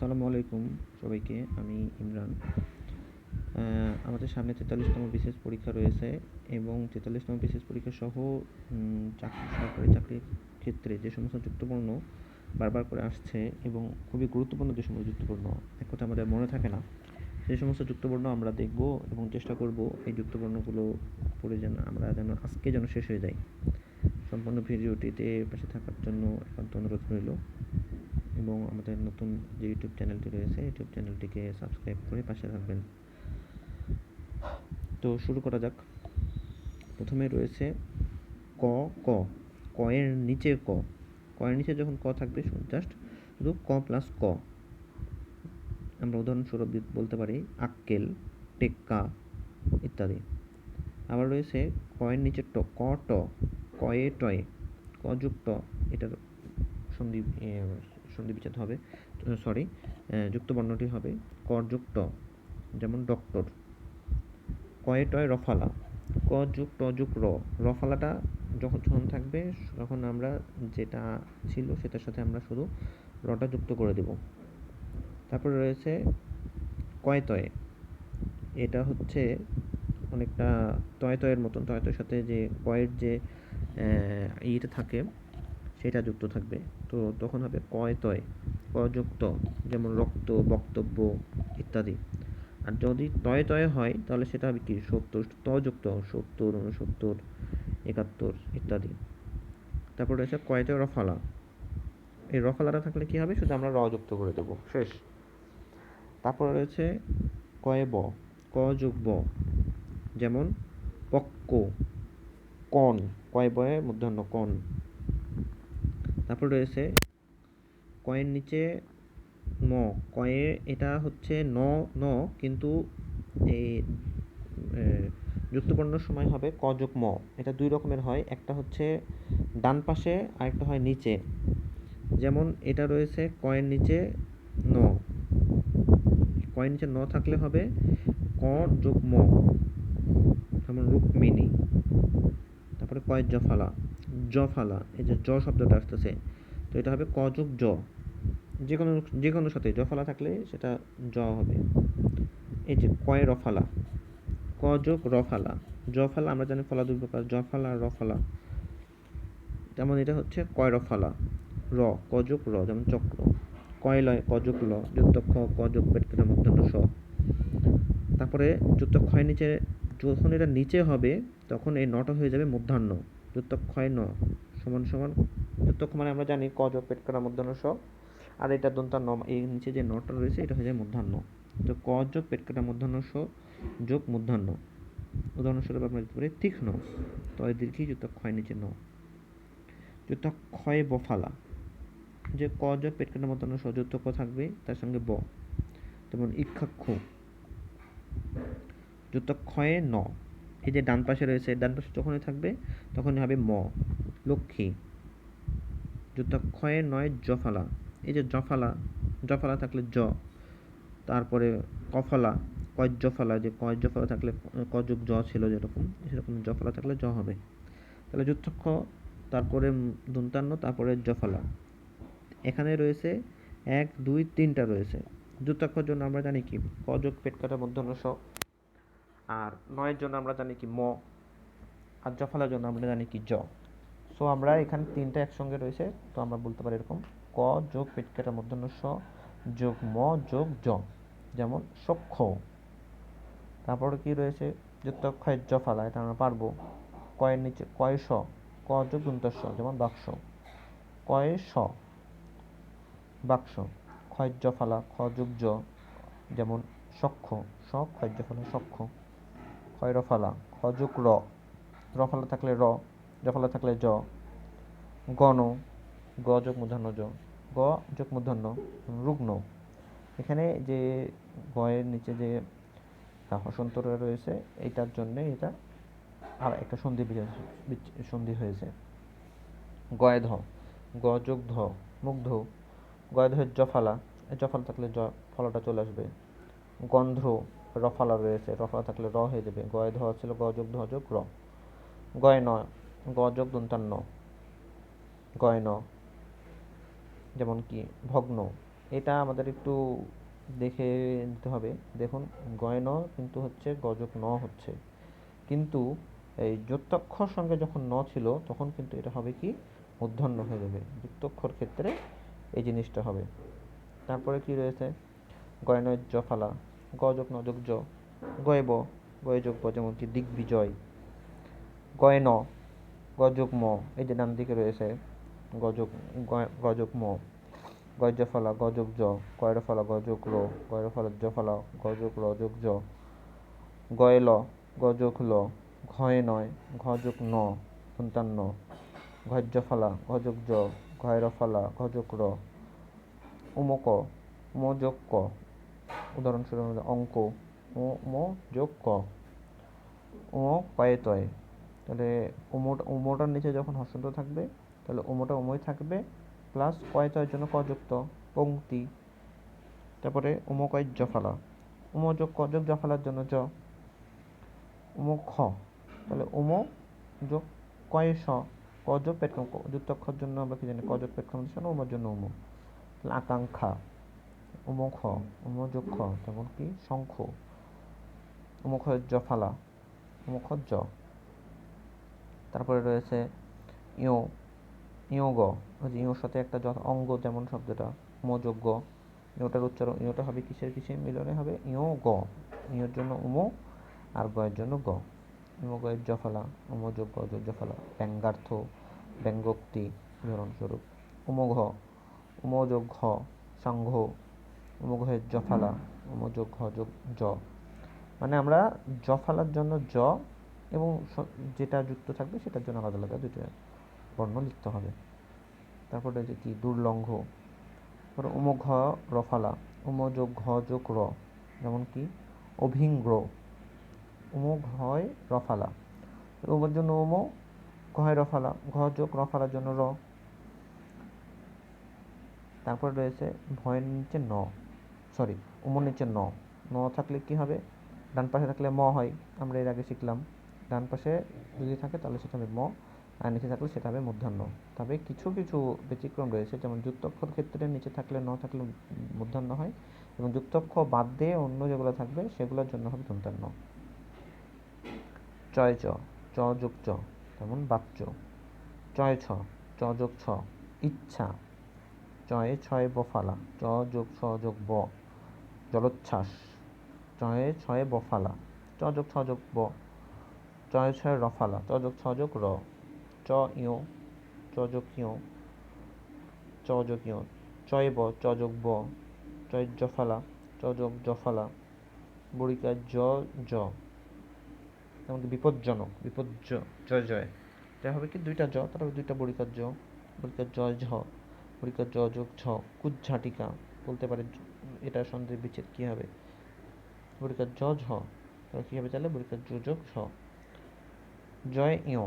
আসসালামু আলাইকুম সবাইকে। আমি ইমরান। আমাদের সামনে ৪৩তম বিশেষ পরীক্ষা রয়েছে এবং ৪৩তম বিশেষ পরীক্ষা সহ সরকারি চাকরির ক্ষেত্রে যে সমস্ত যুক্তবর্ণ বারবার করে আসছে এবং খুবই গুরুত্বপূর্ণ যে সমস্ত যুক্তবর্ণ এক কথা আমাদের মনে থাকে না, সেই সমস্ত যুক্তবর্ণ আমরা দেখব এবং চেষ্টা করব এই যুক্তবর্ণগুলো পড়ে আমরা আজকে শেষ হয়ে যায়। সম্পূর্ণ ভিডিওটিতে পাশে থাকার জন্য একান্ত অনুরোধ রইল এবং আমাদের নতুন যে ইউটিউব চ্যানেলটি রয়েছে ইউটিউব চ্যানেলটিকে সাবস্ক্রাইব করে পাশে থাকবেন। তো শুরু করা যাক। প্রথমে রয়েছে ক ক এর নিচে ক এর নিচে যখন ক থাকবে জাস্ট শুধু ক প্লাস ক। আমরা উদাহরণস্বরূপ বলতে পারি আক্কেল, টেক্কা ইত্যাদি। আবার রয়েছে ক এর নিচে ট, ক ট, কয়ে টয়ে, ক যুগ ট, এটার সন্ধি বিচ্ছেদ হবে, যুক্ত বর্ণটি হবে ক যুগ ট, যেমন ডক্টর। কয়ে টয় রফালা, ক যুগ ট যুগ র, রফালাটা যখন থাকবে তখন আমরা যেটা ছিল সেটার সাথে আমরা শুধু রটা যুক্ত করে দেব। তারপরে রয়েছে কয় তয়ে, এটা হচ্ছে অনেকটা তয় তয়ের মতন, তয় তয়ের সাথে যে কয়ের যে ইটা থাকে সেটা যুক্ত থাকবে, তো তখন হবে কয় তয়, ক যুক্ত, যেমন রক্ত, বক্তব্য ইত্যাদি। আর যদি তয়ে তয়ে হয় তাহলে সেটা হবে কি ৭০, ত যুক্ত ৭০, ৬৯, ৭১ ইত্যাদি। তারপর রয়েছে কয়তে রফালা, এই রফালাটা থাকলে কি হবে, শুধু আমরা র যুক্ত করে দেবো, শেষ। তারপর রয়েছে কয়ে ব, ক যুগ ব, যেমন পক্ক, কন, কয় বয়ে মূর্ধন্য কন। তারপর রয়েছে কয়ের নিচে ম, কয়ে এটা হচ্ছে ন কিন্তু এই যুক্তবর্ণের সময় হবে ক যোগ ম। এটা দুই রকমের হয়, একটা হচ্ছে ডান পাশে আর একটা হয় নিচে। যেমন এটা রয়েছে কয়ের নিচে ন, কয়ের নিচে ন থাকলে হবে ক যোগ ম, যেমন রুক্মিণী। তারপরে কয়ের জফালা, এই যে জ শব্দটা আসতেছে, তো এটা হবে ক যোগ জ, যে কোনো সাথে জফালা থাকলে সেটা জ হবে। এই যে কয় রফালা, ক যোগ রফালা, জফালা আমরা জানি ফলা দুই প্রকার, জফালা আর রফালা। যেমন এটা হচ্ছে কয় রফালা, র, ক যোগ র, যেমন চক্র। কয় লয়, ক যোগ ল, যুক্ত খ, ক যোগ পেটকাটা মধ্যাহ্ন স। তারপরে যুক্ত ক্ষয় নিচে, যখন এটা নিচে হবে তখন এই নটা হয়ে যাবে মধ্যাহ্ন, যুক্ত ক্ষয় ন সমান সমান, যুক্ত মানে আমরা জানি ক যোগ পেটকাটা মধ্যাহ্ন স, আর এটা দন্তান্ন, এই নিচে যে নটা রয়েছে এটা হয়ে যায় মধ্যাহ্ন। তো ক যোগ পেটকাটা মধ্যাহ্ন স যোগ মধ্যাহ্ন। উদাহরণস্বরূপ আমরা দিতে পারি তীক্ষ্ণ, তয় দীর্ঘী যুক্ত ক্ষয় নিচে ন। যুক্ত ক্ষয় বফালা, যে ক যোগ পেটকাটা মধ্যাহ্ন স যুক্ত ক থাকবে তার সঙ্গে ব, যেমন ইক্ষাক্ষু। যুক্ত ক্ষয়ে ন, এই যে ডান পাশে রয়েছে, ডান পাশে যখনই থাকবে তখনই হবে ম, লক্ষ্মী। যুক্ত ক্ষয়ে নয় জফালা, এই যে জফালা থাকলে জ, তারপরে কফলা, কজ্জফলা, যে কজ্জফলা থাকলে ক যোগ জ ছিল যেরকম, সেরকম জফলা থাকলে জ হবে। তাহলে যুক্তক্ষ, তারপরে দন্তান্ন, তারপরে জফলা। এখানে রয়েছে ১, ২, ৩টা রয়েছে। যুক্তাক্ষর জন্য আমরা জানি কি ক যোগ পেট কাটা মধ্যাহ্ন স, আর নয়ের জন্য আমরা জানি কি ম, আর জফলার জন্য আমরা জানি কি জ। সো আমরা এখানে তিনটা একসঙ্গে রয়েছে, তো আমরা বলতে পারি এরকম ক যোগ পেট কাটা মধ্যাহ্ন স যোগ ম যোগ জ, যেমন সক্ষ। তারপরে কি রয়েছে যুক্তাক্ষর জফালা, এটা আমরা পারবো। কয়ের নিচে কয় স, ক যোগ দন্তস্ব, যেমন বাক্স। কয়ে স, বাক্স। ক্ষয় জফালা, খ যোগ জ, যেমন সক্ষ, স ক্ষয় জফালা সক্ষ। ক্ষয় রফালা, খ যোগ র, রফালা থাকলে র, জফালা থাকলে জ। গণ, গ যোগ মূর্ধন্য জ, গ যোগ মূর্ধন্য রুগ্ন। এখানে যে গয়ের নিচে যে হসন্তরা রয়েছে এইটার জন্য এটা আর একটা সন্ধি হয়েছে। গয় ধ, গ যোগ ধ, মুগ্ধ। গয় ধের জফালা, জফালা থাকলে জ, ফলাটা চলে আসবে। গন্ধ্র, রফালা রয়েছে, রফালা থাকলে র হয়ে যাবে। গয় ধ ছিল গ যোগ ধ যোগ র। গয় ন, গ যোগ দন্তান্ন, গয় ন, যেমন কি ভগ্ন। এটা আমাদের একটু দেখে নিতে হবে। দেখুন গয় ন কিন্তু হচ্ছে গযোগ ন হচ্ছে, কিন্তু এই যুক্তাক্ষর সঙ্গে যখন ন ছিল তখন কিন্তু এটা হবে কি মূর্ধন্য হয়ে যাবে। যুক্তাক্ষর ক্ষেত্রে এই জিনিসটা হবে। তারপরে কি রয়েছে, গয় নয় জফালা, গ যোগ ন যোগ জ, গয় ব, গয় যোগ ব, যেমন কি দিগ্বিজয়। গয় ন, গ যোগ ম, এই যে ডান দিকে রয়েছে গযোগ, গযোগ ম, গয় জফালা গ যোগ জ, গয় রফালা গ যোগ র, গয় রফালা জফালা গ যোগ র যোগ জ, গয় ল গ যোগ ল, ঘয় নয় ঘ যোগ ন ন, ঘয় জফালা ঘ যোগ জ, ঘয় রফালা ঘ যোগ র, উমক ম যোগ ক, উদাহরণস্বরূপ অঙ্ক ম যোগ ক, কয়ে তয়। তাহলে উমোটার নিচে যখন হর্ষন্ত থাকবে তাহলে উমোটা উমই থাকবে, প্লাস কয় তয়ের জন্য ক যুক্ত পংক্তি। তারপরে উমকয় জফালা, উম যোগ ক যোগ জফালার জন্য জ, উম খ, তাহলে উম যোগ কয়ে স, ক যোগ পেটকম, যুক্তাক্ষর জন্য আমরা কি জানি ক যোগ পেটকম উমর জন্য উম, তাহলে আকাঙ্ক্ষা, উম খ, উম যোগ খ, যেমন কি শঙ্খ, উমখ জফালা, উমখ জ। তারপরে রয়েছে ইয়, ইয় গ, ইয়র সাথে একটা অঙ্গ যেমন শব্দটা মযোগ্য, ইয়টার উচ্চারণ ইয়টা হবে কিসের কিসের মিলনে হবে ইয় গ, ইয়র জন্য উম আর গয়ের জন্য গ, ইম গয়ের জফালা, উমযোগ্য যোগ জফালা, ব্যঙ্গার্থ ব্যঙ্গোক্তি, উদাহরণস্বরূপ উমঘ, উমযোগ ঘ, সংঘ, উমঘের জফালা, উমযোগ ঘ যোগ জ। মানে আমরা জফালার জন্য জ এবং যেটা যুক্ত থাকবে সেটার জন্য আলাদা আলাদা দুটো বর্ণ লিখতে হবে। তারপরে যে কি দুর্লঙ্ঘ, উমঘ রফালা, উমযোগ ঘ যোগ র, যেমন কি অভিঙ্গ্র, উমঘয় রফালা, উমর জন্য উম, ঘয় রফালা, ঘ যোগ রফালার জন্য র। তারপরে রয়েছে ভয়ের নিচে ন, সরি উমর নিচে ন, ন থাকলে কি হবে, ডান পাশে থাকলে ম হয়, আমরা এর আগে শিখলাম। ডান পাশে যদি থাকে তাহলে সেটা হবে ম, আর নিচে থাকলে সেটা হবে মূর্ধন্য। তবে কিছু কিছু ব্যতিক্রম রয়েছে, যেমন যুক্তাক্ষর ক্ষেত্রে নিচে থাকলে ন থাকলে মূর্ধন্য হয়, এবং যুক্তাক্ষর বাদ দিয়ে অন্য যেগুলো থাকবে সেগুলোর জন্য হবে দন্তান্ন। চয় চ, চ যোগ চ, যেমন বাচ্য। চয় ছ, চ যোগ ছ, ইচ্ছা। চয়ে ছয় বফালা, চ যোগ ছ যোগ ব, জলোচ্ছ্বাস। চয়ে ছয়ে বফালা, চ যোগ ছ যোগ ব, চয়ে ছয় রফালা, চ যোগ ছ যোগ র, চ ইয়, চ যোগ ইয়, চ যোগ ইয়, চয়ে ব, চ যোগ ব, চয় জফালা, চ যোগ জফালা, বড়িকার জ জ, যেমন বিপজ্জনক, বিপজ্জ, জয় জয়, এটা হবে কি দুইটা জ, তারপরে দুইটা বড়িকার জ, বড়িকার জয় ঝ, বড়িকার জ যোগ ঝ, কুজ্ঝাটিকা, বলতে পারে এটা সন্দেহ বিচ্ছেদ কি হবে, বড়িকার জ ঝ, তাহলে কি হবে তাহলে বড়িকার জ যোগ ঝ। জয় ইয়,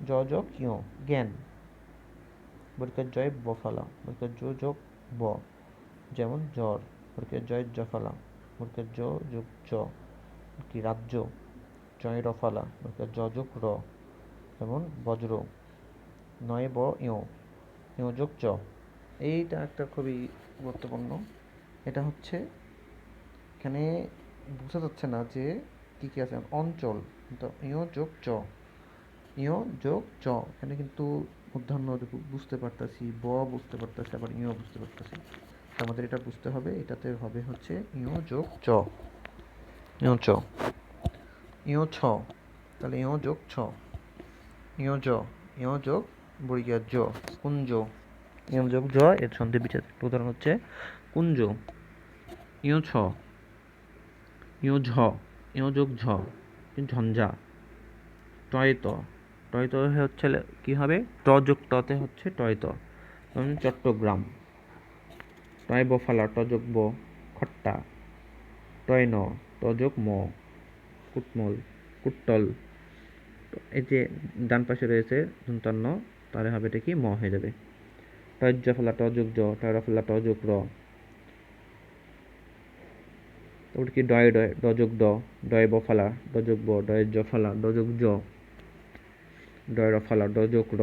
জ যোগ ইয়, জ্ঞান, বড়িকার জয় বফালা, বড়িকার জ যোগ ব, যেমন জ্বর, বড়িকার জয় জফালা, বড়িকার জ যোগ জ, কি রাজ্য। জয় রফালা, বড়িকার জ যোগ র, যেমন বজ্র। নয় ব ইয়, ইয় যোগ চ। এইটা একটা খুবই গুরুত্বপূর্ণ। এটা হচ্ছে এখানে বোঝা যাচ্ছে না যে কি কি আছে, অঞ্চল, তো ইয় যোগ চ, ইয় যোগ চ, এখানে কিন্তু মূর্ধন্য বুঝতে পারতাছি, ব বুঝতে পারতাছি, আবার ইয় বুঝতে পারতাছি। আমাদের এটা বুঝতে হবে, এটাতে হবে হচ্ছে ইয় যোগ চ, ইয় চ, ইয় ছ, তাহলে ইয় যোগ ছ, ইয় জ, ইয় যোগ বর্গীয় জ, কুঞ্জ। ইয় যোগ জ এর সন্ধি বিচ্ছেদ উদাহরণ হচ্ছে কুঞ্জ। ইয় ছ, ইয় ঝ, ইয় যোগ ঝ, ঝঞ্ঝা। টয়ত, টয়ত হচ্ছে কি হবে, ট যোগ টতে হচ্ছে টয়ত, যেমন চট্টগ্রাম। টয় বফালা, ট যোগ ব, খট্টা। টয় ন, ট যোগ ম, কুটমল, কুট্টল। এই যে ডান পাশে রয়েছে দন্তান্ন, তাহলে হবে এটা কি ম হয়ে যাবে। টয় জফলা, ট যোগ জ, টয় রফলা, ট যোগ র। তারপরে কি ডয় ডয়, ড যোগ ড, ডয় বফালা, ড যোগ ব, ডয়ের জফালা, ড যোগ জ, ডয় রফালা, ড যোগ র।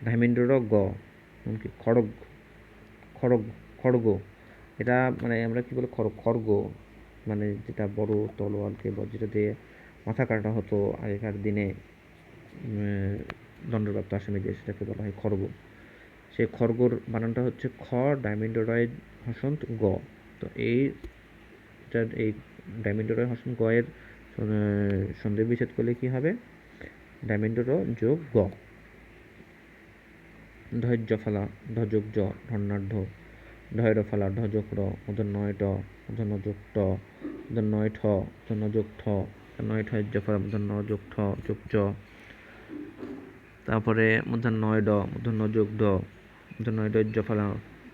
ধামিন্দ্র গ, এমনকি খড়গ, খড়গ, খড়গ, এটা মানে আমরা কি বলি খড়গ, মানে যেটা বড় তলোয়ারকে যেটা দিয়ে মাথা কাটা হতো আগেকার দিনে দণ্ডপ্রাপ্ত আসামিদের, সেটাকে বলা হয় খড়গ। সেই খড়গর বানানটা হচ্ছে খ ডাইমেন্ডরয়েড হসন্ত গ। তো এই ডাইমেন্ডরয়েড হসন্ত গ এর সন্ধি বিচ্ছেদ করলে কি হবে? ডাইমেন্ডর যোগ গ। ধৈর্য ফালা ধযোগ জ ধর্নাঢ্য, ধৈর্য ফালা ধযোগ র মূর্ধন্য ট মূর্ধন্য যোগ ট মূর্ধন্য ঠ মূর্ধন্য যোগ ঠ নয় ঠ ফালা মূর্ধন্য যোগ ঠ যোগ জ, তারপরে মূর্ধন্য ড মূর্ধন্য যোগ ড মূর্ধন্য ড ফালা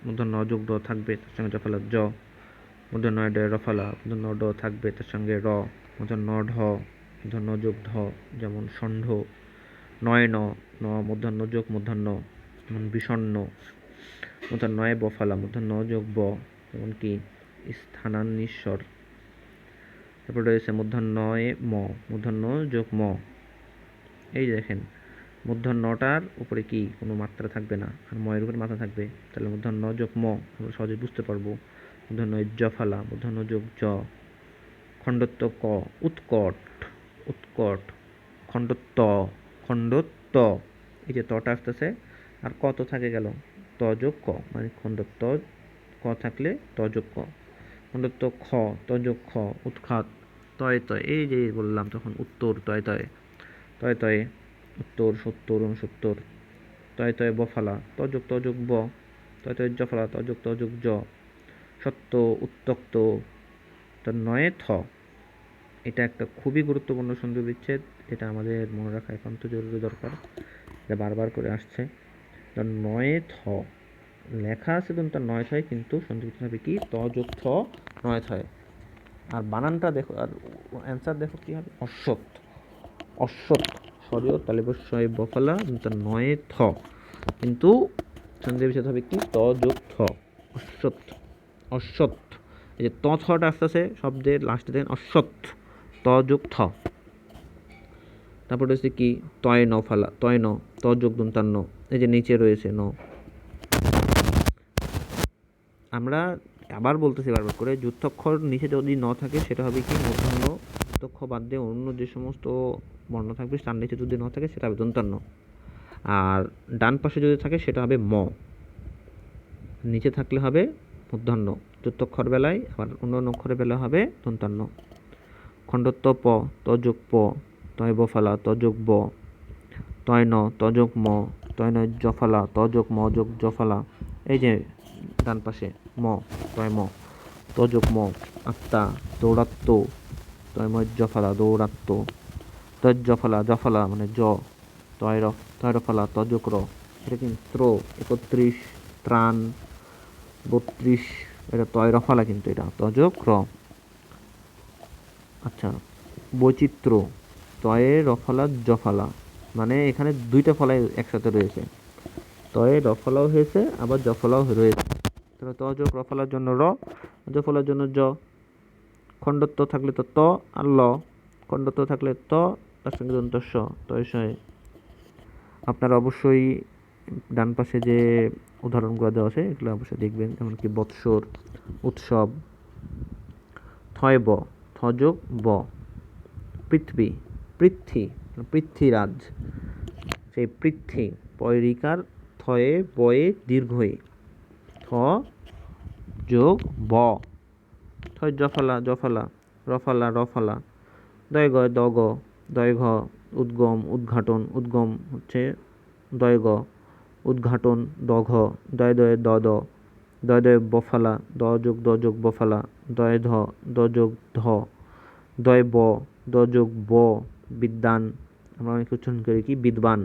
মূর্ধন্য যোগ ড থাকবে, তার সঙ্গে ফালা জ, মূর্ধন্য ড রফালা মূর্ধন্য ড থাকবে, তার সঙ্গে র, মূর্ধন্য ঢ মূর্ধন্য যোগ ঢ, যেমন ষণ্ঢ। নয় ন ন মূর্ধন্য যোগ মূর্ধন্য, যেমন বিষণ্ণ। মূর্ধন্যয় বফালা মূর্ধন্য যোগ ব, যেমন কি স্থানান্বিশ্বর। তারপর রয়েছে মূর্ধন্যয় ম মূর্ধন্য যোগ ম। এই দেখেন মূর্ধন্যটার উপরে কি কোনো মাত্রা থাকবে না, আর ময়ের উপরে মাথা থাকবে, তাহলে মূর্ধন্য যোগ ম আমরা সহজে বুঝতে পারবো। মূর্ধন্য জফালা মূর্ধন্য যোগ জ। খণ্ডত্ব ক উৎকট উৎকট। খণ্ডত্ব খণ্ডত্ব, এই যে তটা আসতেছে আর ক তো থাকে গেল, ত যোগ ক, মানে খণ্ডত্ব ক থাকলে ত যোগ ক। খণ্ডত্ব খ ত যোগ খ উৎখাত। তয় তয়, এই যে বললাম তখন উত্তর, তয় তয় তয় তয় উত্তর সত্তর উনসত্তর। তয় তয় বফালা ত যোগ ব, তয় তয় জফালা ত যোগ জ। সত্য উত্তক্ত, তার নয়ে থ। এটা একটা খুবই গুরুত্বপূর্ণ সন্ধি বিচ্ছেদ, এটা আমাদের মনে রাখা একান্ত জরুরি দরকার, এটা বারবার করে আসছে। তার নয়ে থ লেখা আছে কিন্তু তার নয় থয়, কিন্তু সন্ধি বিচ্ছেদ হবে কি ত যোগ থ নয় থয়। আর বানানটা দেখো, আর অ্যান্সার দেখো কি হবে, অশ্বত্থ অশ্বত্থ সরিয় তালিবস্বয় বফালা তার নয়ে থ, কিন্তু সন্ধি বিচ্ছেদ হবে কি ত যোগ থ, অশ্বত্থ অশ্বত্থ। এই যে ত থটা আসতেছে শব্দের লাস্টে দেন অশ্বত্থ, ত যোগ থ। তারপর রয়েছে কি তয় ন ফালা তয় ন ত যোগ দন্তান্ন, এই যে নিচে রয়েছে ন। আমরা আবার বলতেছি বারবার করে, যুক্তাক্ষর নিচে যদি ন থাকে সেটা হবে কি মূর্ধন্য, যুক্তাক্ষর বাদ দিয়ে অন্য যে সমস্ত বর্ণ থাকবে তার নিচে যদি ন থাকে সেটা হবে দন্তান্ন। আর ডান পাশে যদি থাকে সেটা হবে ম, নিচে থাকলে হবে মূর্ধন্য যুক্তাক্ষর বেলায়, আবার অন্য অক্ষরের বেলা হবে দন্তান্ন। খণ্ডত্ব প ত যোগ প, তয় বফালা ত যোগ ব, তয় ন ত যোগ ম, তয় নয় জফালা ত যোগ ম যোগ জফালা। এই যে ডান পাশে ম তয় ম ত যোগ ম, আত্মা দৌড়াত্ম, তয় ময় জফালা দৌড়াত্ম, তয় জফালা জফালা মানে জ, তয় রফালা ত যোগ র। এটা কিন্তু 31 ত্রাণ 32, এটা তয় রফালা কিন্তু এটা ত যোগ র। আচ্ছা বৈচিত্র্য, তয়ে রফালা জফালা, মানে এখানে দুইটা ফলাই একসাথে রয়েছে, তয়ে রফালাও হয়েছে আবার জফলাও রয়েছে, তাহলে ত যোগ রফালার জন্য র, জফলার জন্য জ। খণ্ডত্ব থাকলে তো ত আর ল, খণ্ডত্ব থাকলে ত তার সঙ্গে দন্তস্ব তয়সয়। আপনারা অবশ্যই ডান পাশে যে উদাহরণগুলো দেওয়া আছে এগুলো অবশ্যই দেখবেন, যেমন কি বৎসর উৎসব। থয় ব থ যোগ ব, পৃথিবী পৃথ্বী পৃথ্বীরাজ, সেই পৃথ্বী পয়রিকার থয়ে বয়ে দীর্ঘয়ে, থ যোগ ব। থয় জফালা জফালা, রফালা রফালা, দয় গয় দ গ, দয় ঘ উদ্গম উদ্ঘাটন, উদ্গম হচ্ছে দয় গ, উদ্ঘাটন দ ঘ, দয় দয়ে দ দ, দয় দয়ে বফালা দ যোগ বফালা, দয় ধ দ যোগ ধ, দয় ব দ যোগ ব। বিদ্যান, আমরা অনেক উচ্চারণ করি কি বিদ্বান,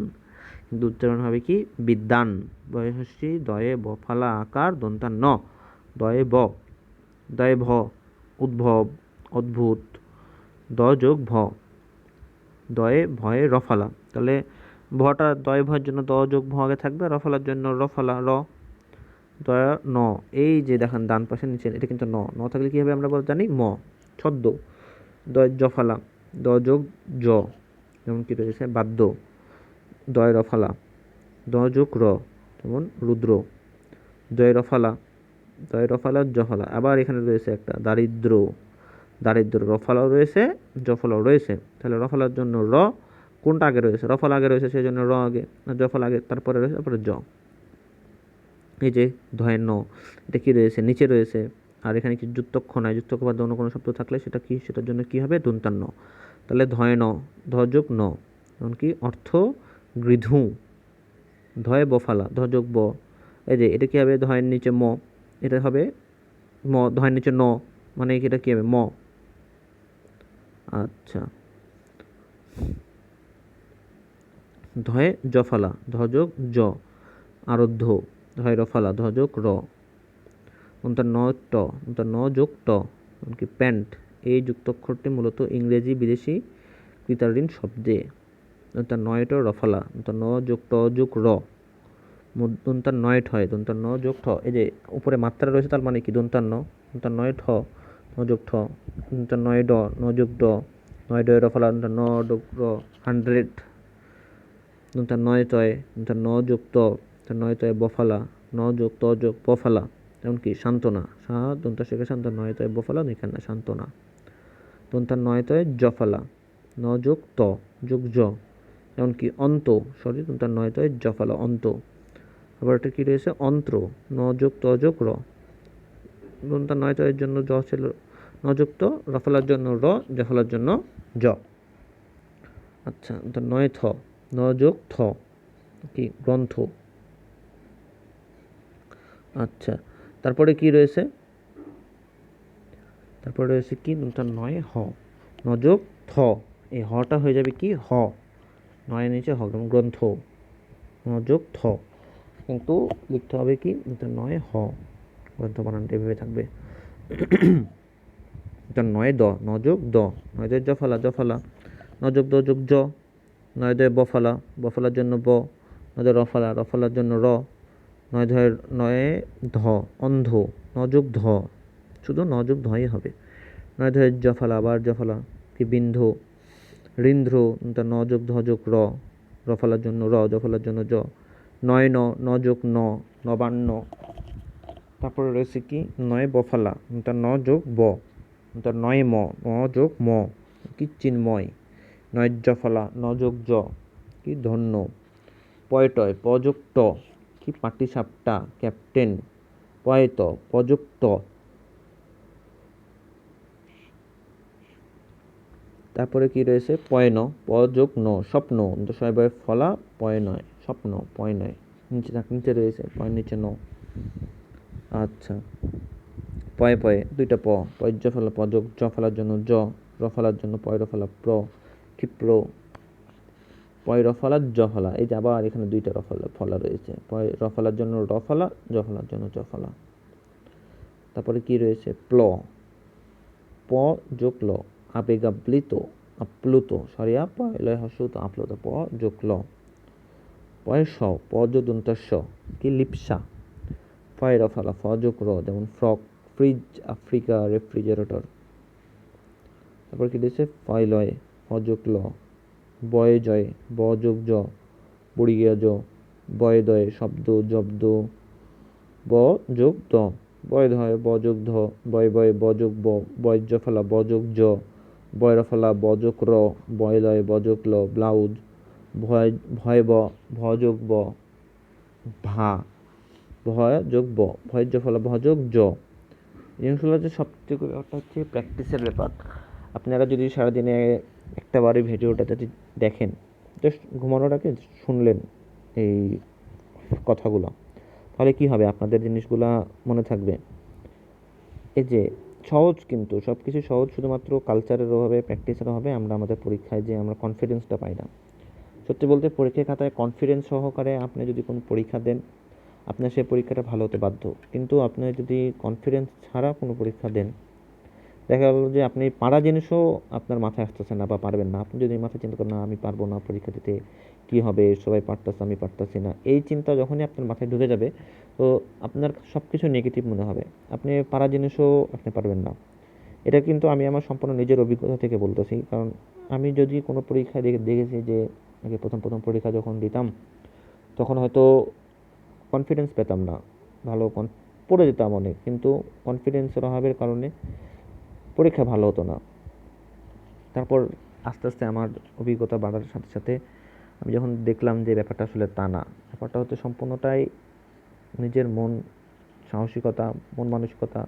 কিন্তু উচ্চারণ হবে কি বিদ্যান। বয়সী দয়ে বফালা আকার দন্তান ন, দয়ে ব, দয়ে ভ উদ্ভব অদ্ভুত, দ যোগ ভ, দয়ে ভয়ে রফালা। তাহলে ভটা দয়ে ভয়ের জন্য দ যোগ ভ আগে থাকবে, রফালার জন্য রফালা র, দয়া ন। এই যে দেখেন ডান পাশে নিচে এটা কিন্তু ন, ন থাকলে কি হবে আমরা জানি ম। ছদ্ম, দয় জফালা দ যোগ জ, যেমন কি রয়েছে বাদ্য, দয় রফালা দ যোগ র, যেমন রুদ্র, দয় রফালা দয় রফালা জফলা। আবার এখানে রয়েছে একটা দারিদ্র, দারিদ্র রফালাও রয়েছে জফলাও রয়েছে। তাহলে রফালার জন্য র কোনটা আগে রয়েছে? রফলা আগে রয়েছে, সেই জন্য র আগে, আর জফলা আগে, তারপরে রয়েছে, তারপরে জ। এই যে ধয়ের ন, এটা কি রয়েছে? নিচে রয়েছে। আর এখানে কি যুক্তক্ষ নাই, যুক্তক্ষ বাদ অন্য কোনো শব্দ থাকলে সেটা কি, সেটার জন্য কি হবে? দন্তান্ন। তাহলে ধয় ন, ধ যোগ ন, যেমন কি অর্থ গৃধু, ধয় বফালা, ধ যোগ ব। এই যে এটা কি হবে? ধয়ের নিচে ম, এটা হবে ম, ধয়ের নিচে ন, মানে এটা কি হবে? ম। আচ্ছা, ধয়ে জফালা, ধ যোগ জ, আরব্ধ, ধয় রফালা, ধ যোগ র, তার ন ট, তার ন যোগ ট, এমনকি প্যান্ট। এই যুক্তাক্ষরটি মূলত ইংরেজি বিদেশি কৃতালীন শব্দে। তার নয় ট রফালা, তার ন যোগ ট যোগ র, দন্তার নয় ঠয়, দন্তার ন যোগ ঠ। এই যে উপরে মাত্রা রয়েছে, তার মানে কি? দন্তার ন, দন্তার নয় ঠ, ন যোগ ঠ, দন্তার নয় ড, ন যোগ ড, নয় ডয় রফালা, দন্তার ন যোগ র, 100। দন্তার নয় তয়, দন্তার ন যোগ ত, তার নয় তয় বফালা, ন যোগ ত যোগ বফালা, এমনকি সান্ত্বনা, সা দন্তার শেখে সান্তার নয় তয় বফালা, এখানে সান্ত্বনা। দন্তার নয় তয় জফালা, ন যোগ ত যোগ জ, এমনকি অন্ত, সরি দন্তার নয় তয় জফালা, অন্ত। আবার এটা কি রয়েছে? অন্ত্র, ন যোগ ত যোগ র, দন্তার নয় তয়ের জন্য জ ছিল ন যোগ ত, রফালার জন্য র, জফালার জন্য জ। আচ্ছা, দন্তার নয় থ, ন যোগ থ, কি গ্রন্থ। আচ্ছা, তারপরে কি রয়েছে? তারপরে রয়েছে কি? দন্তার নয় হ, ন যোগ থ, এই হটা হয়ে যাবে কি? হ, নয়ের নিচে হ, যেমন গ্রন্থ, ন যোগ থ। কিন্তু লিখতে হবে কি? দন্তার নয় হ, গ্রন্থ বানানটা এভাবে থাকবে। দন্তার নয় দ, ন যোগ দ, নয় দয় জফালা, জফালা, ন যোগ দ যোগ জ, নয় দয় বফালা, বফালার জন্য ব, নয় দয় রফালা, রফালার জন্য র, নয় ধয়ের নয়ে ধ, অন্ধ, ন যোগ ধ, শুধু ন যোগ ধই হবে। নয় ধয়ের জফালা, আবার জফালা, কি বিন্ধ, ঋন্ধ্র, তার ন যোগ ধ যোগ র, রফালার জন্য র, জফালার জন্য জ, নয় ন, ন যোগ ন, নবান্ন। তারপরে রয়েছে কি? নয় বফালা, তার ন যোগ ব, তার নয় ম, ন যোগ ম, কি চিন্ময়। নয় জফালা, ন যোগ জ, কি ধন্য। পয়টয়, প যোগ ট, কি পাটিসাপটা, ক্যাপ্টেন। পয়ত, প যোগ ট। তারপরে কি রয়েছে? পয়ন, প যোগ ন, স্বপ্ন, শয় বয় ফলা, পয় নয়, স্বপ্ন, পয় নয়। নিচে নিচে রয়েছে পয়ের নিচে ন। আচ্ছা, পয়ে পয়ে দুইটা প, পয় জফলা, প যোগ জফলার জন্য জ, রফলার জন্য পয় রফলা প্র, ক্ষিপ্র। পয় রফলা জফলা, এই যে আবার এখানে দুইটা রফলা ফলা রয়েছে, পয় রফলার জন্য রফলা, জফলার জন্য জফলা। তারপরে কি রয়েছে? প্ল, প যোগ ল, আবেগাপ্লিত, আপ্লুত, সরিয়া পয় লয় হসুত আপ্লুত, প যোগ ল। পয় স, প যোগ দন্তস্ব, কি লিপসা। ফয় রফালা, ফ যোগ র, যেমন ফ্রক, ফ্রিজ, আফ্রিকা, রেফ্রিজারেটর। তারপর কি দিয়েছে? ফয় লয়, ফ যোগ ল, বয় জয়, ব যোগ জ, বুড়িয়া জ, বয় দয়, শব্দ, জব্দ, ব যোগ দ, বয় ধয়, ব যোগ ধ, বয় বয়, ব যোগ ব, বয় জফলা, ব যোগ জ, বয় রফলা, ব যোগ র, বয় লয়, ব যোগ ল, ব্লাউজ, ভয় ভয় ব, ভ যোগ ব, ভা, ভয় যোগ ব, ভয় জফলা, ভ যোগ জ। জিনিসগুলো হচ্ছে সবথেকে ব্যাপারটা হচ্ছে প্র্যাকটিসের ব্যাপার। আপনারা যদি সারাদিনে একটা বারে ভিডিওটা যদি দেখেন, জাস্ট ঘুমানোর আগে শুনলেন এই কথাগুলো, তাহলে কি হবে? আপনাদের জিনিসগুলা মনে থাকবে। এই যে সহজ, কিন্তু সব কিছু সহজ, শুধুমাত্র কালচারের অভাবে, প্র্যাকটিসের অভাবে আমরা আমাদের পরীক্ষায় যে আমরা কনফিডেন্সটা পাই না। সত্যি বলতে পরীক্ষার খাতায় কনফিডেন্স সহকারে আপনি যদি কোনো পরীক্ষা দেন, আপনার সেই পরীক্ষাটা ভালো হতে বাধ্য। কিন্তু আপনি যদি কনফিডেন্স ছাড়া কোনো পরীক্ষা দেন, দেখা গেল যে আপনি পারা জিনিসও আপনার মাথায় আসতেছে না বা পারবেন না। আপনি যদি মাথায় চিন্তা করেন, না আমি পারবো না, পরীক্ষা দিতে কী হবে, সবাই পারতেছে আমি পারতেছি না, এই চিন্তা যখনই আপনার মাথায় ঢুকে যাবে, তো আপনার সব কিছু নেগেটিভ মনে হবে, আপনি পারা জিনিসও আপনি পারবেন না। এটা কিন্তু আমি আমার সম্পূর্ণ নিজের অভিজ্ঞতা থেকে বলতেছি, কারণ আমি যদি কোনো পরীক্ষায় দেখেছি যে আগে প্রথম প্রথম পরীক্ষা যখন দিতাম, তখন হয়তো কনফিডেন্স পেতাম না, ভালো পড়ে যেতাম অনেক, কিন্তু কনফিডেন্সের অভাবের কারণে পরীক্ষা ভালো হতো না। তারপর আস্তে আস্তে আমার অভিজ্ঞতা বাড়ার সাথে সাথে আমি যখন দেখলাম যে ব্যাপারটা আসলে তা না, ব্যাপারটা হচ্ছে সম্পূর্ণটাই নিজের মন, সাহসিকতা, মন মানসিকতা।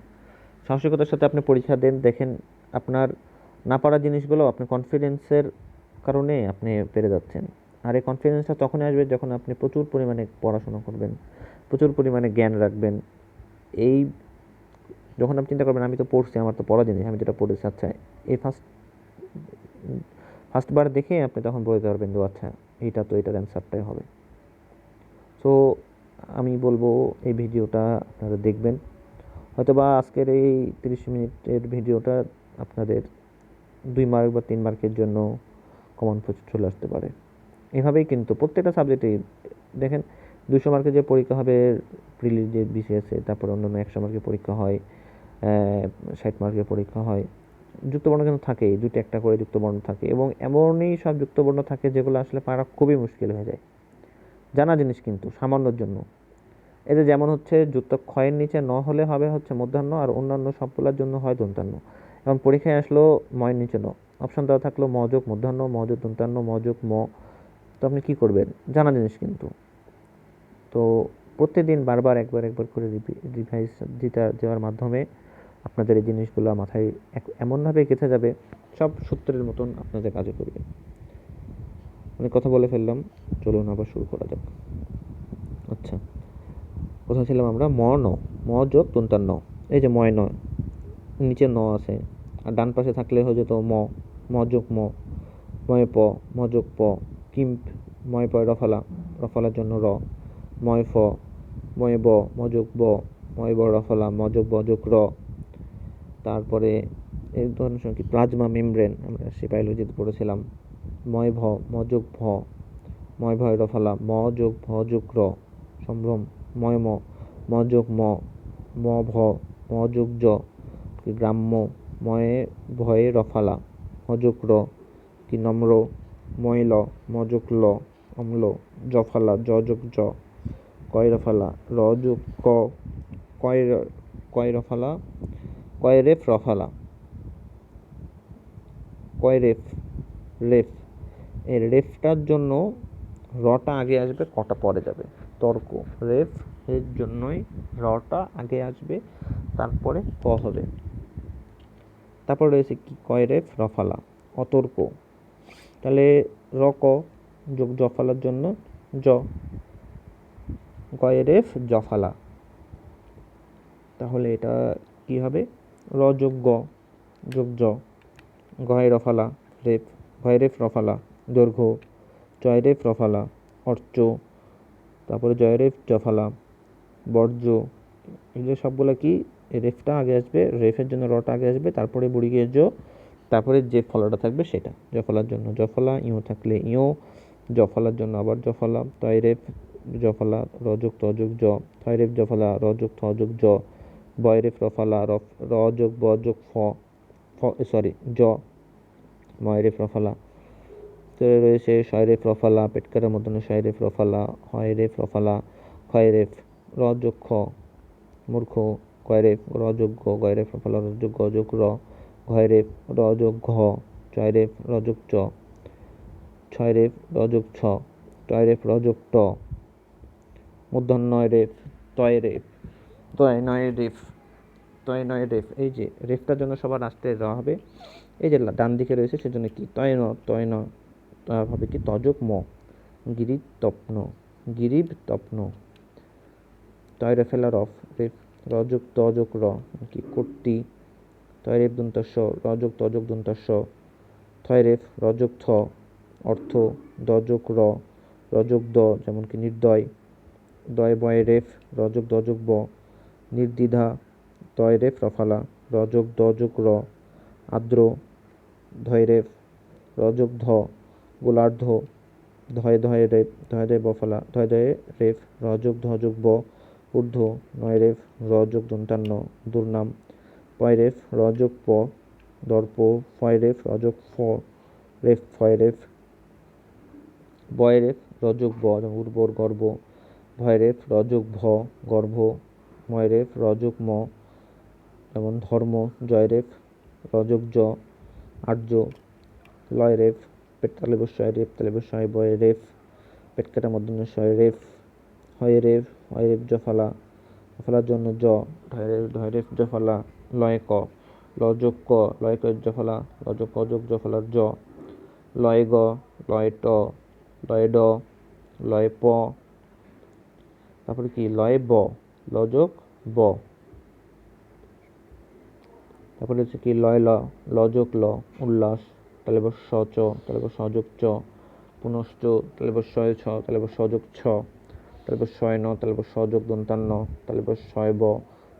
সাহসিকতার সাথে আপনি পরীক্ষা দেন, দেখেন আপনার না পারা জিনিসগুলো আপনি কনফিডেন্সের কারণে আপনি পেরে যাচ্ছেন। আর এই কনফিডেন্সটা তখনই আসবে যখন আপনি প্রচুর পরিমাণে পড়াশোনা করবেন, প্রচুর পরিমাণে জ্ঞান রাখবেন। এই যখন আপনি চিন্তা করবেন আমি তো পড়ছি, আমার তো পড়া জিনিস, আমি যেটা পড়েছি, আচ্ছা এই ফার্স্টবার দেখে আপনি তখন বলতে পারবেন যে আচ্ছা এইটা তো এটার অ্যান্সারটাই হবে। সো আমি বলবো এই ভিডিওটা আপনারা দেখবেন। হয়তোবা আজকের এই 30 মিনিটের ভিডিওটা আপনাদের 2 মার্ক বা 3 মার্কের জন্য কমন চলে আসতে পারে। এভাবেই কিন্তু প্রত্যেকটা সাবজেক্টেই দেখেন 200 মার্কের যে পরীক্ষা হবে প্রিলি যে বিসিএসে, তারপর অন্যান্য 100 মার্কের পরীক্ষা হয়, 60 মার্কের পরীক্ষা হয়। যুক্তবর্ণ কিন্তু থাকেই, দুটো একটা করে যুক্তবর্ণ থাকে, এবং এমনই সব যুক্তবর্ণ থাকে যেগুলো আসলে পারা খুবই মুশকিল হয়ে যায়, জানা জিনিস কিন্তু সামান্যর জন্য। এতে যেমন হচ্ছে যুক্ত ক্ষয়ের নিচে ন হলে হবে হচ্ছে মধ্যাহ্ন, আর অন্যান্য সবগুলোর জন্য হয় দন্তান্ন। এখন পরীক্ষায় আসলো ময়ের নিচে ন, অপশন দেওয়া থাকলো ম যোগ মধ্যাহ্ন, ম যোগ দন্তান্ন, ম যোগ ম। তো আপনি কী করবেন, জানা জিনিস কিন্তু। তো প্রত্যেকদিন বারবার একবার একবার করে রিভাইজ দিতে দেওয়ার মাধ্যমে আপনাদের এই জিনিসগুলো মাথায় এমনভাবে গেঁথে যাবে, সব সূত্রের মতন আপনাদের কাজে করবে। অনেক কথা বলে ফেললাম, চলুন আবার শুরু করা যাক। আচ্ছা, কোথায় ছিলাম আমরা? ম যোগ দন্তান্ন। এই যে ময় নয়, নিচে ন আছে, আর ডান পাশে থাকলে হয়ে যেত ম যোগ ময় প, ম যোগ প, কিম্প, ময় পয় রফালা, রফালার জন্য র, ময় ফ, ময় ব, ম যোগ ব, ময় ব রফালা, ম যোগ ব যোগ র। তারপরে এই ধরনের সঙ্গে প্লাজমা মেমব্রেন আমরা সে বায়োলজিতে পড়েছিলাম, ময় ভ, ম যোগ ভ, ময় ভয় রফালা, ম যোগ ভ যোগ র, সম্ভ্রম, ময় ম যোগ ম ভ, ম যোগ জ, গ্রাম্য, ময়ে ভয়ে রফালা, ম যোগ র, কি নম্র, ময় ল, ম যোগ ল, অম্ল, জফালা, জ যোগ জ, কয় রফালা, র যোগ ক, কয় রফালা, কয় রেফ রফালা, কয় রেফ, রেফ। এই রেফটার জন্য রটা আগে আসবে, কটা পরে যাবে, তর্ক। রেফ এর জন্যই রটা আগে আসবে, তারপরে ক হবে। তারপর রয়েছে কি, কয় রেফ রফালা, অতর্ক। তাহলে র ক যোগ জফালার জন্য জ, কয় রেফ জফালা। তাহলে এটা কি হবে, র যোগ গ যোগ জ, গয় রফালা রেফ, গয় রেফ রফালা দৈর্ঘ্য, জয় রেফ রফালা অর্চ, তারপরে জয় রেফ জফালা বর্জ্য। এগুলো সবগুলো কি, রেফটা আগে আসবে, রেফের জন্য রটা আগে আসবে, তারপরে বুড়ি গিয়ে জ, তারপরে যে ফলাটা থাকবে সেটা। জফলার জন্য জফলা, ইও থাকলে ইও, জফলার জন্য আবার জফলা, তয় রেফ জফলা, র যোগ ত যোগ জ, থয় রেফ জফলা, র যোগ থ যোগ জ, বয় রেফ রফালা, র যোগ ব যোগ ফ, জ, ময় রেফ রফালা। তো রয়েছে শয় রেফ রফালা, পেটকারের মধ্যে শয় রেফ রফালা, হয় রেফ রফালা, ক্ষয় রেফ, র যোগ খ, মূর্খ, কয় রেফ, র যোগ গ, গয় রেফ রফালা, র যোগ গ যোগ র, ঘয় রেফ, র যোগ ঘ, চয় রেফ, র যোগ চ, ছয় রেফ, র যোগ ছ, টয় রেফ, র যোগ ট, মূর্ধন্যয় রেফ, তয় রেফ, তয় নয় রেফ, তয় নয় রেফ। এই যে রেফটার জন্য সবার আসতে দেওয়া হবে, এই যে ডান দিকে রয়েছে সেজন্য কি, তয় ন হবে কি, তযোগ ম, গিরিব তপ্ন, গিরিব তপ্ন, তয় রেফেলা রফ, রেফ, রযোগ তযোগ র, কি কর্তি, তয় রেফ দন্তস্ব, রযোগ তযোগ দন্তস্ব, থয় রেফ, রযোগ থ, অর্থ, দযোগ র, রযোগ দ, যেমন কি নির্দয়, দয় বয় রেফ, রযোগ দযোগ ব, নির্দ্বিধা, তয় রেফ রফালা, রযোগ দযোগ র, আর্দ্র, ধয় রেফ, রযোগ ধ, গোলার্ধ, ধয় ধয় রেফ, ধয় ধয় বফালা, ধয় ধয় রেফ, রযোগ ধযোগ ব, ঊর্ধ্ব, নয় রেফ, রযোগ দন্তান্ন, দুর্নাম, পয় রেফ, রযোগ প, দর্প, ফয় রেফ, রযোগ ফ, রেফ ফয় রেফ, বয় রেফ, রযোগ ব, উর্বর, গর্ব, ভয় রেফ, রযোগ ভ, গর্ভ, ময় রেফ রযোগ ম, যেমন ধর্ম, জয় রেফ রযোগ জ, আর্য, লয় রেফ পেট তালে বসয় রেফ তালে বসয় বয় রেফ পেট কাটা মধ্যন্য শয় রেফ, হয় রেফ জফালা, জফালার জন্য জ, ঢয় রেফ জফালা, লয় ক, লযোগ ক, লয় ক জফালা, লযোগ ক যোগ জফালার জ, লয় গ, লয় ট, লয় ড, লয় প, তারপরে কি লয় ব, লযোগ ব, তারপরে হচ্ছে কি লয় ল, লযোগ ল, উল্লাস, তাহলে বস স চ, তাহলে বস সযোগ চ, পুনশ্চ, তাহলে বস শয় ছ, তাহলে বস সযোগ ছ, তাহলে বস শয় ন, তাহলে বস সযোগ দন্তান্ন, তাহলে বস শয় ব,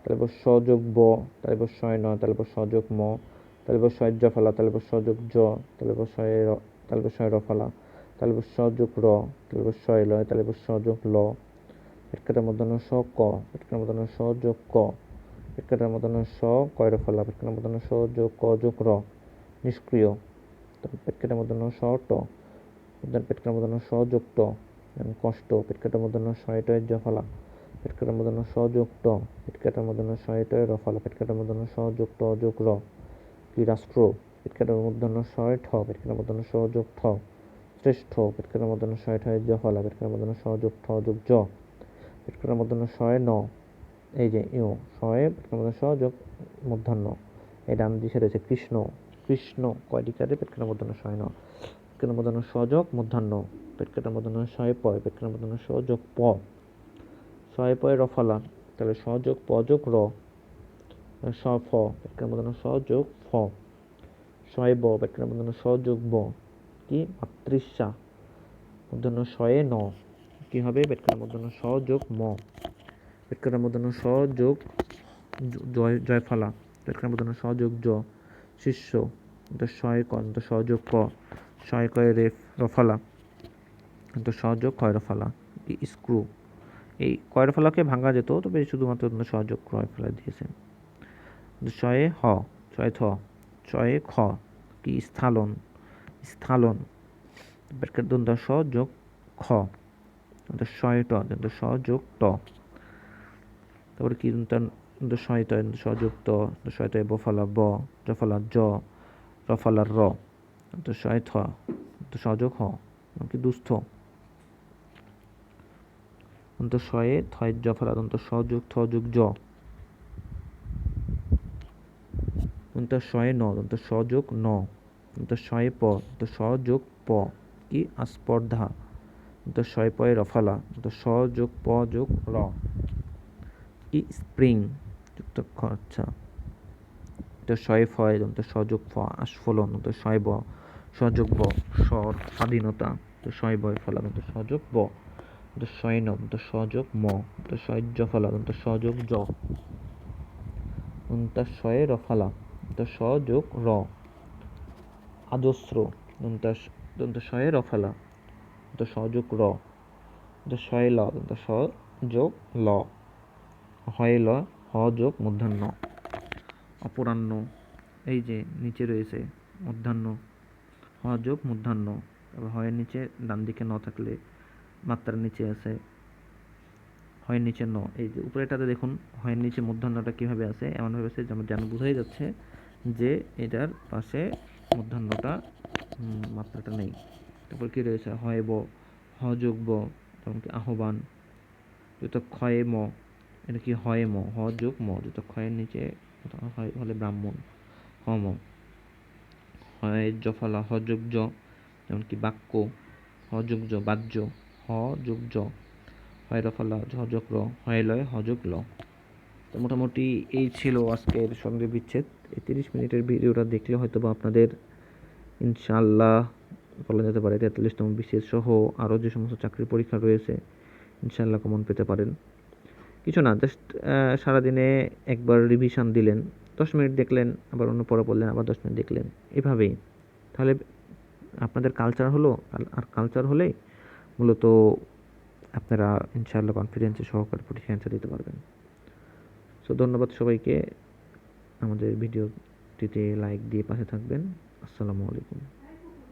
তাহলে বস সযোগ ব, তাহলে বস শয় ন, তাহলে বস সযোগ ম, তাহলে বস শয় জফালা, তাহলে বস সযোগ জ, তাহলে বস শয় র, তাহলে বস শয় রফালা, তাহলে বস সযোগ র, তাহলে বস শয় লয়, তাহলে বস সযোগ ল, পেটকাটার মধ্যন্য স ক, পেটকাটার মধ্যন্য স যোগ ক, পেটকাটার মধ্যন্য স কয় রফালা, পেটকাটার মধ্যন্য স যোগ ক যোগ র, নিষ্ক্রিয়, পেটকাটার মধ্যন্য স ট, পেটকাটার মধ্যন্য স যোগ ট, কষ্ট, পেটকাটার মধ্যন্য শয় টয় জফালা, পেটকাটার মধ্যন্য স যোগ ট, পেটকাটার মধ্যন্য শয় টয় রফালা, পেটকাটার মধ্যন্য স যোগ ট যোগ র, কি রাষ্ট্র, পেটকাটার মধ্যন্য শয় ঠ, পেটকাটার মধ্যন্য স যোগ ঠ, শ্রেষ্ঠ, পেটকাটার মধ্যন্য শয় ঠয় জফালা, পেটকাটার মধ্যন্য স যোগ ঠ যোগ জ, পেটকাটার মধ্যন্য শয় ন, এই যে ইউ শয়ে পেটকাটার মধ্যন্য স যোগ মূর্ধন্য, এই ডান দিকে রয়েছে কৃষ্ণ, কৃষ্ণ কয়টি কাটে, পেটকাটার মধ্যন্য শয় ন, পেটকাটার মধ্যন্য স যোগ মূর্ধন্য, পেটকাটার মধ্যন্য শয় পয়, পেটকাটার মধ্যন্য স যোগ প, শয় পয় রফালা, তাহলে স যোগ প যোগ র, স ফ, পেটকাটার মধ্যন্য স যোগ ফ, শয় ব, পেটকাটার মধ্যন্য স যোগ ব, কি মাতৃস্যা, মূর্ধন্য শয়ে ন, কি হবে পেটকাটার মধ্যন্য স যোগ ম, পেটকাটার মধ্যন্য স যোগ জয়ফালা, পেটকাটার মধ্যন্য স যোগ জ, শিষ্য, শয় ক, স যোগ ক, শয় কয় রেফ রফালা, স যোগ কয় রফালা, কি স্ক্রু, এই কয় রফালাকে ভাঙা যেত, তবে শুধুমাত্র স যোগ কয় রফালা দিয়েছে। শয়ে হ, শয়ে থ, শয়ে খ, কি স্থলন, স্থলন, পেটকাটার দন্ত স যোগ খ, শয় ট, স যোগ ট, তারপরে কি শয় ত, স যোগ ত, শয় ত বফালা ব, জফালা জ, রফালা র, শয় থ, স যোগ হ, কি দুস্থ, শয়ে থয় জফালা, স যোগ থ যোগ জ, শয়ে ন, স যোগ ন, শয়ে প, স যোগ প, কি আস্পর্ধা, শয় পয় রফালা, স যোগ প যোগ র, কি স্প্রিং যুক্ত খ, আচ্ছা, শয়ে ফয়, স যোগ ফ আস্ফলন, শয় ব, স যোগ ব স্বর স্বাধীনতা, শয় বয় ফলা, স যোগ ব, শয় ন, স যোগ ম, শয় জফলা, স যোগ জ, শয়ে রফালা, স যোগ র, আজস্র, শয়ে রফালা, স যোগ র, শয়ে ল, স যোগ ল, হয় ল, হ যোগ মূর্ধন্য, অপরাহ্ন, এই যে নিচে রয়েছে মূর্ধন্য, হ যোগ মূর্ধন্য, হয়ের নিচে ডান দিকে ন থাকলে মাত্রার নিচে আছে হয়ের নিচে ন, এই যে উপরেটাতে দেখুন হয়ের নিচে মূর্ধন্যটা কিভাবে আছে, এমনভাবে আছে যেন বোঝাই যাচ্ছে যে এটার পাশে মূর্ধন্যটা মাত্রাটা নেই। তারপর কি রয়েছে হয় ব, হ যোগ ব, যেমন কি আহ্বান, যত ক্ষয়ে ম, এটা কি হয় ম, হ যোগ ম, যত ক্ষয়ের নিচে হয় হলে ব্রাহ্মণ, হ ম, হয় জফলা, হ যোগ জ, যেমন কি বাক্য, হ যোগ জ বাহ্য, হ যোগ জ, হয় রফলা, ঝ যোগ র, হয় লয়, হ যোগ ল। তো মোটামুটি এই ছিল আজকের সন্ধি বিচ্ছেদ। এই 30 মিনিটের ভিডিওটা দেখলে হয়তো বা আপনাদের ইনশাআল্লাহ বলা যেতে পারে 43তম বিসিএস সহ আরও যে সমস্ত চাকরির পরীক্ষা রয়েছে ইনশাআল্লাহ কমন পেতে পারেন। কিছু না, জাস্ট সারাদিনে একবার রিভিশন দিলেন, 10 মিনিট দেখলেন, আবার অন্য পড়া পড়লেন, আবার 10 মিনিট দেখলেন, এভাবেই তাহলে আপনাদের কালচার হলো। আর কালচার হলেই মূলত আপনারা ইনশাআল্লাহ কনফিডেন্সে সহকারে পরীক্ষা অ্যান্সার দিতে পারবেন। সো ধন্যবাদ সবাইকে, আমাদের ভিডিওটিতে লাইক দিয়ে পাশে থাকবেন। আসসালামু আলাইকুম।